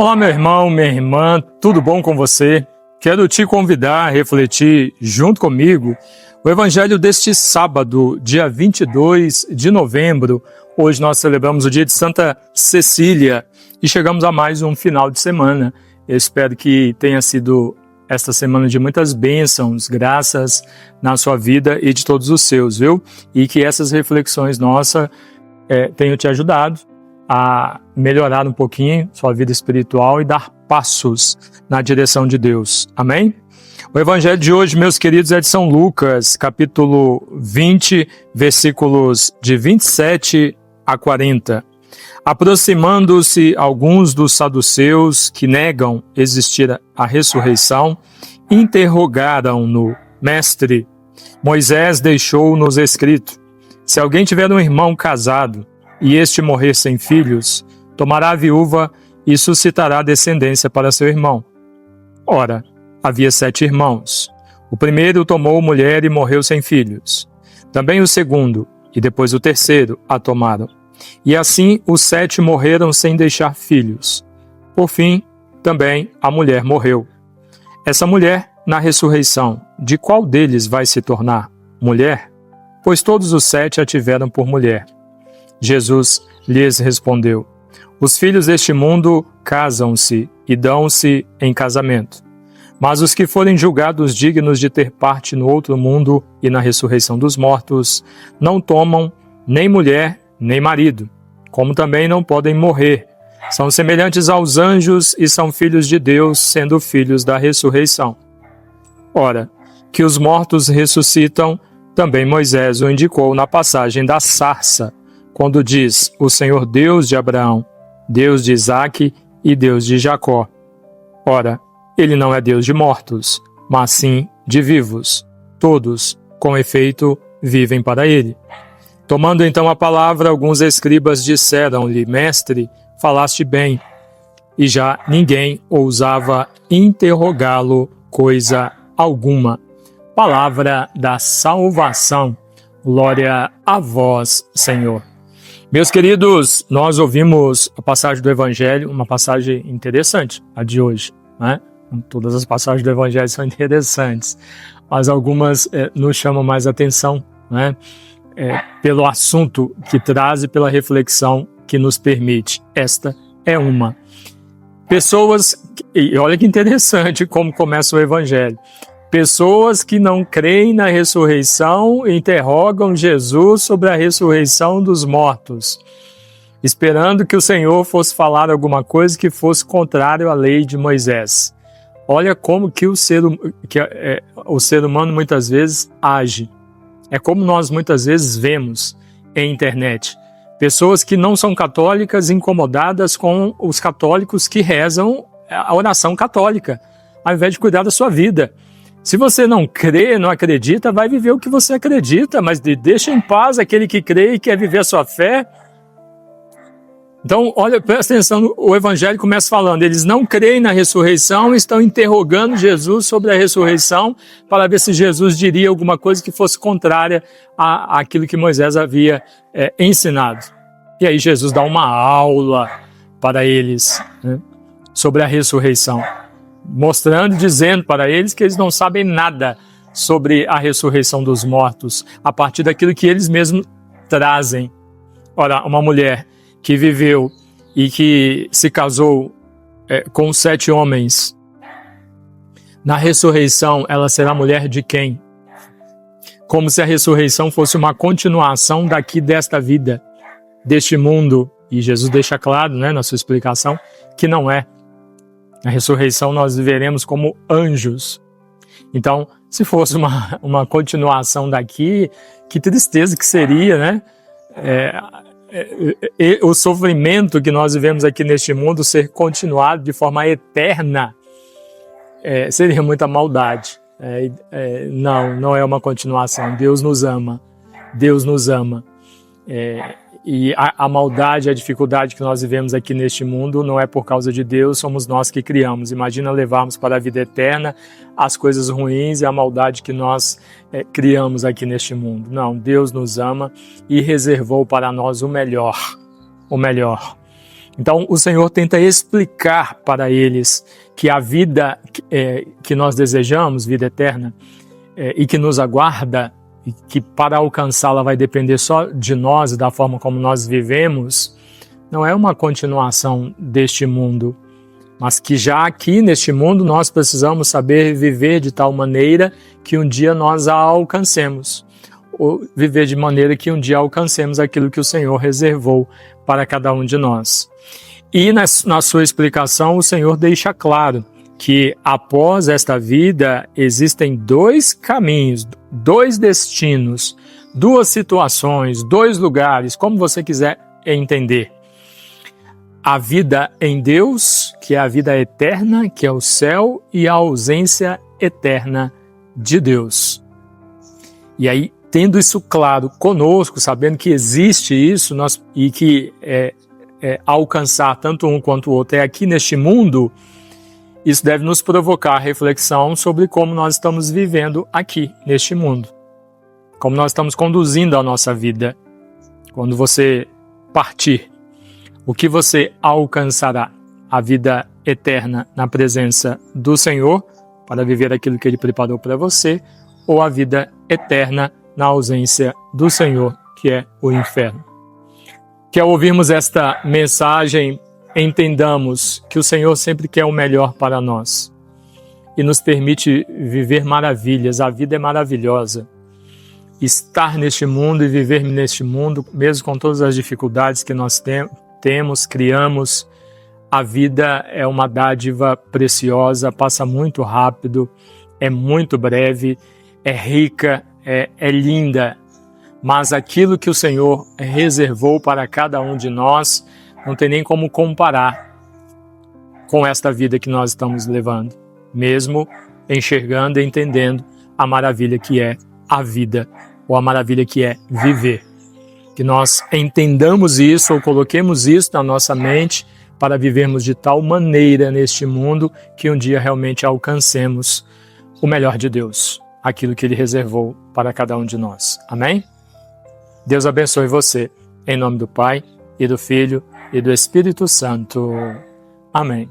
Olá, meu irmão, minha irmã, tudo bom com você? Quero te convidar a refletir junto comigo o Evangelho deste sábado, dia 22 de novembro. Hoje nós celebramos o dia de Santa Cecília e chegamos a mais um final de semana. Eu espero que tenha sido esta semana de muitas bênçãos, graças na sua vida e de todos os seus, viu? E que essas reflexões nossas tenham te ajudado a melhorar um pouquinho sua vida espiritual e dar passos na direção de Deus. Amém? O evangelho de hoje, meus queridos, é de São Lucas, capítulo 20, versículos de 27 a 40. Aproximando-se alguns dos saduceus que negam existir a ressurreição, interrogaram-no: Mestre, Moisés deixou-nos escrito: se alguém tiver um irmão casado e este morrer sem filhos, tomará a viúva e suscitará descendência para seu irmão. Ora, havia 7 irmãos. O primeiro tomou mulher e morreu sem filhos. Também o segundo, e depois o terceiro, a tomaram. E assim os 7 morreram sem deixar filhos. Por fim, também a mulher morreu. Essa mulher, na ressurreição, de qual deles vai se tornar mulher? Pois todos os 7 a tiveram por mulher. Jesus lhes respondeu: os filhos deste mundo casam-se e dão-se em casamento. Mas os que forem julgados dignos de ter parte no outro mundo e na ressurreição dos mortos, não tomam nem mulher nem marido, como também não podem morrer. São semelhantes aos anjos e são filhos de Deus, sendo filhos da ressurreição. Ora, que os mortos ressuscitam, também Moisés o indicou na passagem da sarça, quando diz: o Senhor Deus de Abraão, Deus de Isaque e Deus de Jacó. Ora, ele não é Deus de mortos, mas sim de vivos. Todos, com efeito, vivem para ele. Tomando então a palavra, alguns escribas disseram-lhe: Mestre, falaste bem. E já ninguém ousava interrogá-lo coisa alguma. Palavra da salvação. Glória a vós, Senhor. Meus queridos, nós ouvimos a passagem do Evangelho, uma passagem interessante, a de hoje, né? Todas as passagens do Evangelho são interessantes, mas algumas nos chamam mais atenção, né? Pelo assunto que traz e pela reflexão que nos permite. Esta é uma. Pessoas, e olha que interessante como começa o Evangelho. Pessoas que não creem na ressurreição interrogam Jesus sobre a ressurreição dos mortos, esperando que o Senhor fosse falar alguma coisa que fosse contrário à lei de Moisés. Olha como que o ser humano muitas vezes age. É como nós muitas vezes vemos em internet. Pessoas que não são católicas incomodadas com os católicos que rezam a oração católica, ao invés de cuidar da sua vida. Se você não crê, não acredita, vai viver o que você acredita, mas deixa em paz aquele que crê e quer viver a sua fé. Então, olha, presta atenção, o Evangelho começa falando: eles não creem na ressurreição, estão interrogando Jesus sobre a ressurreição para ver se Jesus diria alguma coisa que fosse contrária àquilo que Moisés havia ensinado. E aí Jesus dá uma aula para eles, né, sobre a ressurreição, mostrando, dizendo para eles que eles não sabem nada sobre a ressurreição dos mortos, a partir daquilo que eles mesmos trazem. Ora, uma mulher que viveu e que se casou com 7 homens, na ressurreição ela será mulher de quem? Como se a ressurreição fosse uma continuação daqui desta vida, deste mundo. E Jesus deixa claro, né, na sua explicação, que não é. Na ressurreição nós viveremos como anjos. Então, se fosse uma continuação daqui, que tristeza que seria, né? O sofrimento que nós vivemos aqui neste mundo ser continuado de forma eterna, seria muita maldade. Não é uma continuação. Deus nos ama. Deus nos ama. E a maldade, a dificuldade que nós vivemos aqui neste mundo não é por causa de Deus, somos nós que criamos. Imagina levarmos para a vida eterna as coisas ruins e a maldade que nós criamos aqui neste mundo. Não, Deus nos ama e reservou para nós o melhor. Então o Senhor tenta explicar para eles que a vida que nós desejamos, vida eterna, e que nos aguarda, e que para alcançá-la vai depender só de nós e da forma como nós vivemos, não é uma continuação deste mundo, mas que já aqui neste mundo nós precisamos saber viver de tal maneira que um dia nós a alcancemos, ou viver de maneira que um dia alcancemos aquilo que o Senhor reservou para cada um de nós. E na sua explicação o Senhor deixa claro que após esta vida existem dois caminhos, dois destinos, duas situações, dois lugares, como você quiser entender. A vida em Deus, que é a vida eterna, que é o céu, e a ausência eterna de Deus. E aí, tendo isso claro conosco, sabendo que existe isso e que alcançar tanto um quanto o outro é aqui neste mundo, isso deve nos provocar reflexão sobre como nós estamos vivendo aqui neste mundo, como nós estamos conduzindo a nossa vida. Quando você partir, o que você alcançará? A vida eterna na presença do Senhor, para viver aquilo que Ele preparou para você, ou a vida eterna na ausência do Senhor, que é o inferno? Que ao ouvirmos esta mensagem, entendamos que o Senhor sempre quer o melhor para nós e nos permite viver maravilhas. A vida é maravilhosa. Estar neste mundo e viver neste mundo, mesmo com todas as dificuldades que nós temos, criamos, a vida é uma dádiva preciosa, passa muito rápido, é muito breve, é rica, é linda, mas aquilo que o Senhor reservou para cada um de nós não tem nem como comparar com esta vida que nós estamos levando, mesmo enxergando e entendendo a maravilha que é a vida, ou a maravilha que é viver. Que nós entendamos isso ou coloquemos isso na nossa mente para vivermos de tal maneira neste mundo que um dia realmente alcancemos o melhor de Deus, aquilo que Ele reservou para cada um de nós. Amém? Deus abençoe você, em nome do Pai, e do Filho, e do Espírito Santo. Amém.